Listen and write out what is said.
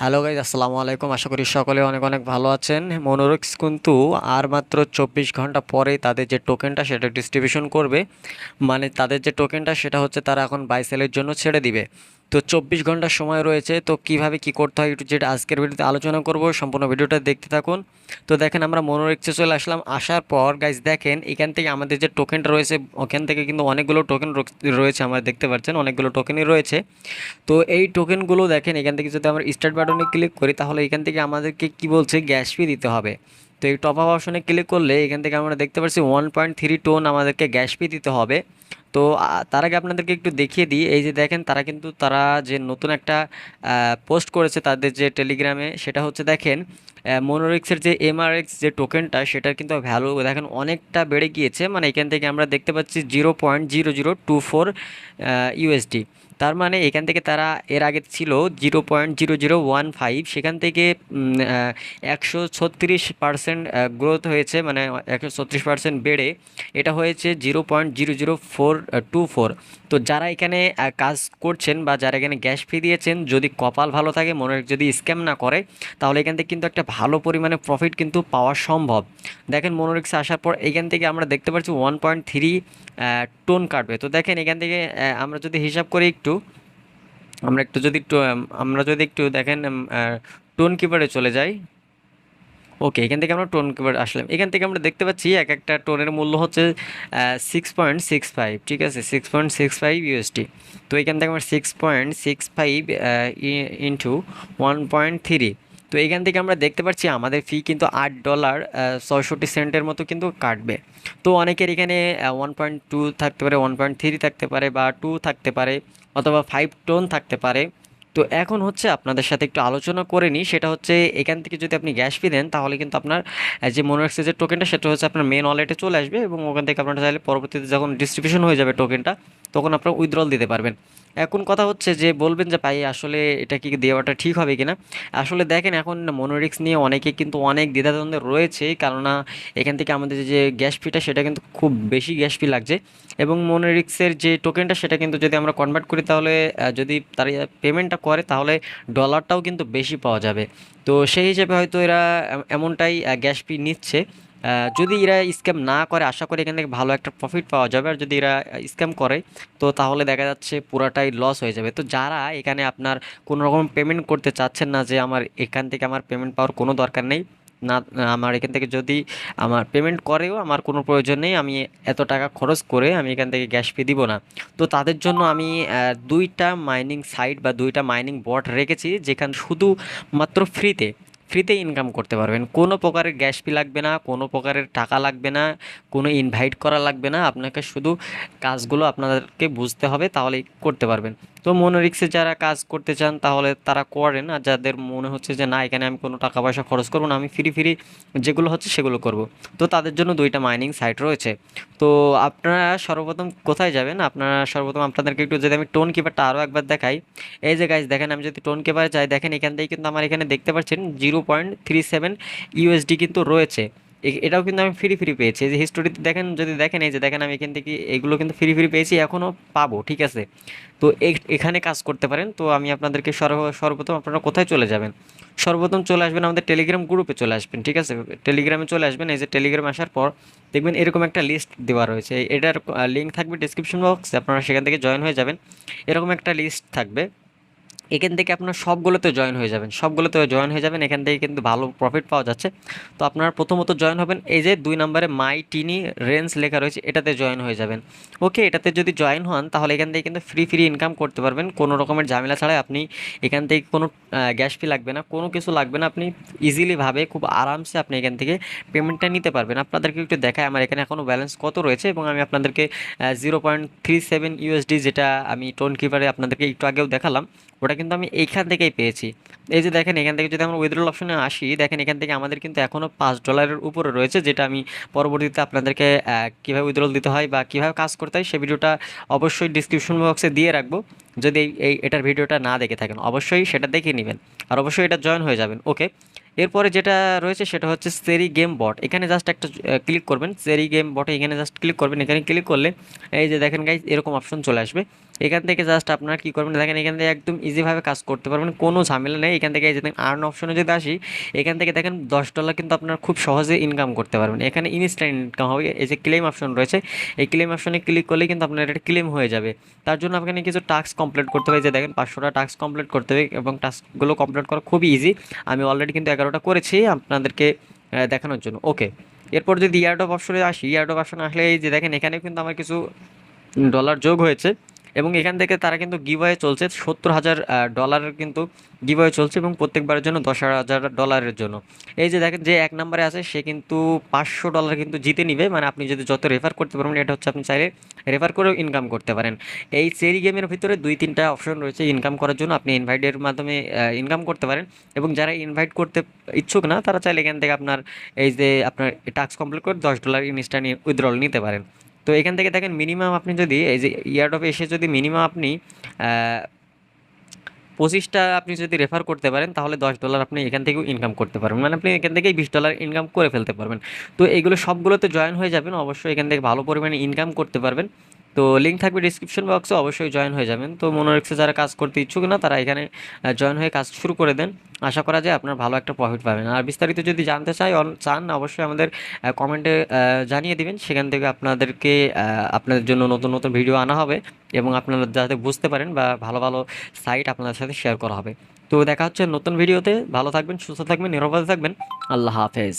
Hello guys, আসসালামু আলাইকুম। আশা করি সকলে অনেক অনেক ভালো আছেন। মনোরক্স কিন্তু আর মাত্র 24 ঘন্টা পরে তাদের যে টোকেনটা সেটা ডিস্ট্রিবিউশন করবে। মানে তাদের যে টোকেনটা সেটা হচ্ছে তারা এখন বাই সেলের জন্য ছেড়ে দিবে। তো 24 ঘন্টা সময় রয়েছে। তো কিভাবে কি করতে হয় একটু যেটা আজকের ভিডিওতে আলোচনা করব, সম্পূর্ণ ভিডিওটা দেখতে থাকুন। তো দেখেন, আমরা মনোরক্সে চলে আসলাম। আসার পর গাইজ দেখেন এখান থেকে আমাদের যে টোকেনটা রয়েছে ওখান থেকে কিন্তু অনেকগুলো টোকেন রয়েছে, আমরা দেখতে পাচ্ছেন অনেকগুলো টোকেনই রয়েছে। তো এই টোকেনগুলো দেখেন, এখান থেকে যদি আমরা স্টার্ট বাটনে ক্লিক করি তাহলে এখান থেকে আমাদেরকে কি বলছে, গ্যাস ফি দিতে হবে। তো এই টপ আপ অপশনে ক্লিক করলে এখান থেকে আমরা দেখতে পাচ্ছি 1.3 টন আমাদেরকে গ্যাস ফি দিতে হবে। তো তার আগে আপনাদেরকে একটু দেখিয়ে দিই। এই যে দেখেন, তারা যে নতুন একটা পোস্ট করেছে তাদের যে টেলিগ্রামে, সেটা হচ্ছে দেখেন মোনোরিক্সের যে এমআরএক্স যে টোকেনটা সেটার কিন্তু ভ্যালু দেখেন অনেকটা বেড়ে গিয়েছে। মানে এখান থেকে আমরা দেখতে পাচ্ছি 0.0024 ইউএসডি। তার মানে এখান থেকে তারা এর আগে ছিল 0.0015, সেখান থেকে 136% গ্রোথ হয়েছে, মানে 136% বেড়ে এটা হয়েছে 0.00424। তো যারা এখানে কাজ করছেন বা যারা এখানে গ্যাস ফি দিয়েছেন, যদি কপাল ভালো থাকে, মনে যদি স্ক্যাম না করে, তাহলে এখান থেকে কিন্তু একটা ভালো পরিমাণে প্রফিট কিন্তু পাওয়া সম্ভব। দেখেন মনোরিক্সে আসার পর এখান থেকে আমরা দেখতে পাচ্ছি 1.3 টোন কাটবে। তো দেখেন এখান থেকে আমরা যদি হিসাব করি একটু, আমরা যদি একটু দেখেন টোন কিপারে চলে যাই। ওকে, এখান থেকে আমরা টোন কিপার আসলাম। এখান থেকে আমরা দেখতে পাচ্ছি এক একটা টোনের মূল্য হচ্ছে 6.65, ঠিক আছে, 6.65 ইউএসডি। তো এখান থেকে আমরা 6.65 ইন্টু 1.3। তো এখান থেকে আমরা দেখতে পাচ্ছি আমাদের ফি কিন্তু $8.66 মতো কিন্তু কাটবে। তো অনেকের এখানে 1.2 থাকতে পারে, 1.3 থাকতে পারে, বা 2 থাকতে পারে, অথবা 5 টোন থাকতে পারে। তো এখন হচ্ছে আপনাদের সাথে একটু আলোচনা করে নিই। সেটা হচ্ছে এখান থেকে যদি আপনি গ্যাস ফি দেন তাহলে কিন্তু আপনার যে মোনোএক্সচেঞ্জের টোকেনটা সেটা হচ্ছে আপনার মেন ওয়ালেটে চলে আসবে, এবং ওখান থেকে আপনারা চাইলে পরবর্তীতে যখন ডিস্ট্রিবিউশন হয়ে যাবে টোকেনটা, তখন আপনারা উইথড্রল দিতে পারবেন। এখন কথা হচ্ছে যে বলবেন যে ভাই আসলে এটা কি দেওয়াটা ঠিক হবে কিনা। আসলে দেখেন, এখন মনোরিক্স নিয়ে অনেকে কিন্তু অনেক দ্বিধাদ্বন্দ্বে রয়েছে, কেননা এখান থেকে আমাদের যে গ্যাস ফিটা সেটা কিন্তু খুব বেশি গ্যাস ফি লাগছে। এবং মনোরিক্সের যে টোকেনটা সেটা কিন্তু যদি আমরা কনভার্ট করি তাহলে যদি তারা পেমেন্টটা করে তাহলে ডলারটাও কিন্তু বেশি পাওয়া যাবে। তো সেই হিসেবে হয়তো এরা এমনটাই গ্যাস ফি নিচ্ছে। যদি এরা স্ক্যাম না করে আশা করি এখান থেকে ভালো একটা প্রফিট পাওয়া যাবে। আর যদি এরা স্ক্যাম করে তো তাহলে দেখা যাচ্ছে পুরাটাই লস হয়ে যাবে। তো যারা এখানে আপনার কোনো রকম পেমেন্ট করতে চাচ্ছেন না, যে আমার এখান থেকে আমার পেমেন্ট পাওয়ার কোনো দরকার নেই, না আমার এখান থেকে যদি আমার পেমেন্ট করেও আমার কোনো প্রয়োজন নেই, আমি এত টাকা খরচ করে আমি এখান থেকে গ্যাস ফি দিব না। তো তাদের জন্য আমি দুইটা মাইনিং সাইট বা দুইটা মাইনিং বট রেখেছি, যেখানে শুধুমাত্র ফ্রিতে ফ্রিতে ইনকাম করতে পারবেন। কোনো প্রকারের গ্যাস ফি লাগবে না, কোনো প্রকারের টাকা লাগবে না, কোনো ইনভাইট করা লাগবে না। আপনাকে শুধু কাজগুলো আপনাদেরকে বুঝতে হবে, তাহলেই করতে পারবেন। তো মনোরিক্সে যারা কাজ করতে চান তাহলে তারা করেন, আর যাদের মনে হচ্ছে যে না এখানে আমি কোনো টাকা পয়সা খরচ করবো না, আমি ফ্রি ফ্রি যেগুলো হচ্ছে সেগুলো করব, তো তাদের জন্য দুইটা মাইনিং সাইট রয়েছে। তো আপনারা সর্বপ্রথম কোথায় যাবেন, আপনারা সর্বপ্রথম আপনাদেরকে একটু যদি আমি টোন কিপারটা আরও একবার দেখাই। এই যে গাইজ দেখেন, আমি যদি টোন কিপারে যাই, দেখেন এখান থেকে কিন্তু আমার এখানে দেখতে পাচ্ছেন 0.37 ইউএসডি কিন্তু রয়েছে। এটাও কিন্তু আমি ফ্রি ফ্রি পেয়েছি। এই যে হিস্টোরিতে দেখেন, যদি দেখেন, এই যে দেখেন আমি এখান থেকে এগুলো কিন্তু ফ্রি ফ্রি পেয়েছি, এখনও পাবো, ঠিক আছে। তো এখানে কাজ করতে পারেন। তো আমি আপনাদেরকে সর্বপ্রথম আপনারা কোথায় চলে যাবেন, সর্বপ্রথম চলে আসবেন আমাদের টেলিগ্রাম গ্রুপে চলে আসবেন, ঠিক আছে। টেলিগ্রামে চলে আসবেন। এই যে টেলিগ্রাম আসার পর দেখবেন এরকম একটা লিস্ট দেওয়া রয়েছে, এটার লিঙ্ক থাকবে ডিসক্রিপশন বক্সে, আপনারা সেখান থেকে জয়েন হয়ে যাবেন। এরকম একটা লিস্ট থাকবে, এখান থেকে আপনার সবগুলোতে জয়েন হয়ে যাবেন, সবগুলোতে জয়েন হয়ে যাবেন। এখান থেকে কিন্তু ভালো প্রফিট পাওয়া যাচ্ছে। তো আপনারা প্রথমত জয়েন হবেন, এই যে 2 নম্বরে মাই টিনি রেঞ্জ লেখা রয়েছে, এটাতে জয়েন হয়ে যাবেন। ওকে, এটাতে যদি জয়েন হন তাহলে এখান থেকে কিন্তু ফ্রি ফ্রি ইনকাম করতে পারবেন, কোনো রকমের ঝামেলা ছাড়াই। আপনি এখান থেকে কোনো গ্যাস ফি লাগবে না, কোনো কিছু লাগবে না, আপনি ইজিলিভাবে খুব আরামসে আপনি এখান থেকে পেমেন্টটা নিতে পারবেন। আপনাদেরকে একটু দেখায় আমার এখানে এখনও ব্যালেন্স কত রয়েছে, এবং আমি আপনাদেরকে 0.37 ইউএসডি, যেটা আমি টোন কিপারে আপনাদেরকে একটু আগেও দেখালাম, ওটা কিন্তু আমি এইখান থেকেই পেয়েছি। এই যে দেখেন, এখান থেকে যদি আমরা উইথড্রল অপশনে আসি, দেখেন এখান থেকে আমাদের কিন্তু এখনও $5 উপরে রয়েছে, যেটা আমি পরবর্তীতে আপনাদেরকে কীভাবে উইথড্রল দিতে হয় বা কীভাবে কাজ করতে হয় সে ভিডিওটা অবশ্যই ডিসক্রিপশন বক্সে দিয়ে রাখবো। যদি এটার ভিডিওটা না দেখে থাকেন অবশ্যই সেটা দেখে নেবেন, আর অবশ্যই এটা জয়েন হয়ে যাবেন। ওকে, এরপরে যেটা রয়েছে সেটা হচ্ছে সেরি গেম বট। এখানে জাস্ট একটা ক্লিক করবেন, সেরি গেম বটে এখানে জাস্ট ক্লিক করবেন। এখানে ক্লিক করলে এই যে দেখেন গাইজ এরকম অপশন চলে আসবে। এখান থেকে জাস্ট আপনারা কী করবেন দেখেন, এখান থেকে একদম ইজিভাবে কাজ করতে পারবেন, কোনো ঝামেলা নেই। এখান থেকে এই যে আর্ন অপশনে যদি আসি, এখান থেকে দেখেন $10 কিন্তু আপনারা খুব সহজে ইনকাম করতে পারবেন। এখানে ইনস্ট্যান্ট ইনকাম হবে। এই যে ক্লেম অপশন রয়েছে, এই ক্লেম অপশনে ক্লিক করলেই কিন্তু আপনার এটা ক্লেম হয়ে যাবে। তার জন্য আপনাকে কিছু টাস্ক কমপ্লিট করতে হবে। যে দেখেন 500টা টাস্ক কমপ্লিট করতে হবে, এবং টাস্কগুলো কমপ্লিট করা খুবই ইজি। আমি অলরেডি কিন্তু 11টা করেছি আপনাদেরকে দেখানোর জন্য। ওকে, এরপর যদি ইয়ারডপ অপশনে আসি, ইয়ারডপ অপশনে আসলে এই যে দেখেন এখানে কিন্তু আমার কিছু ডলার যোগ হয়েছে, এবং এখান থেকে তারা কিন্তু গিভওয়ে চলছে, $70,000 কিন্তু গিভওয়ে চলছে, এবং প্রত্যেকবারের জন্য $10,000 জন্য। এই যে দেখেন যে 1 নম্বরে আছে সে কিন্তু $500 কিন্তু জিতে নিবে। মানে আপনি যদি যত রেফার করতে পারবেন, এটা হচ্ছে আপনি চাইলে রেফার করেও ইনকাম করতে পারেন। এই চেরি গেমের ভিতরে 2-3টা অপশন রয়েছে ইনকাম করার জন্য। আপনি ইনভাইটের মাধ্যমে ইনকাম করতে পারেন, এবং যারা ইনভাইট করতে ইচ্ছুক না তারা চাইলে এখান থেকে আপনার এই যে আপনার টাস্ক কমপ্লিট করে $10 ইনস্ট্যান্ট উইথড্রল নিতে পারেন। তো এখান থেকে দেখেন মিনিমাম আপনি যদি এই যে ইয়ারডপে এসে যদি মিনিমাম আপনি 25টা আপনি যদি রেফার করতে পারেন, তাহলে $10 আপনি এখান থেকেও ইনকাম করতে পারবেন। মানে আপনি এখান থেকেই $20 ইনকাম করে ফেলতে পারবেন। তো এগুলো সবগুলোতে জয়েন হয়ে যাবেন, অবশ্যই এখান থেকে ভালো পরিমাণে ইনকাম করতে পারবেন। তো লিঙ্ক থাকবে ডিসক্রিপশন বক্সে, অবশ্যই জয়েন হয়ে যাবেন। তো মনোরিক্সে যারা কাজ করতে ইচ্ছুক না, তারা এখানে জয়েন হয়ে কাজ শুরু করে দেন। আশা করা যায় আপনার ভালো একটা প্রফিট পাবেন। আর বিস্তারিত যদি জানতে চান, অবশ্যই আমাদের কমেন্টে জানিয়ে দিবেন। সেখান থেকে আপনাদেরকে আপনাদের জন্য নতুন নতুন ভিডিও আনা হবে, এবং আপনারা যাতে বুঝতে পারেন, বা ভালো ভালো সাইট আপনাদের সাথে শেয়ার করা হবে। তো দেখা হচ্ছে নতুন ভিডিওতে। ভালো থাকবেন, সুস্থ থাকবেন, নিরাপদে থাকবেন। আল্লাহ হাফেজ।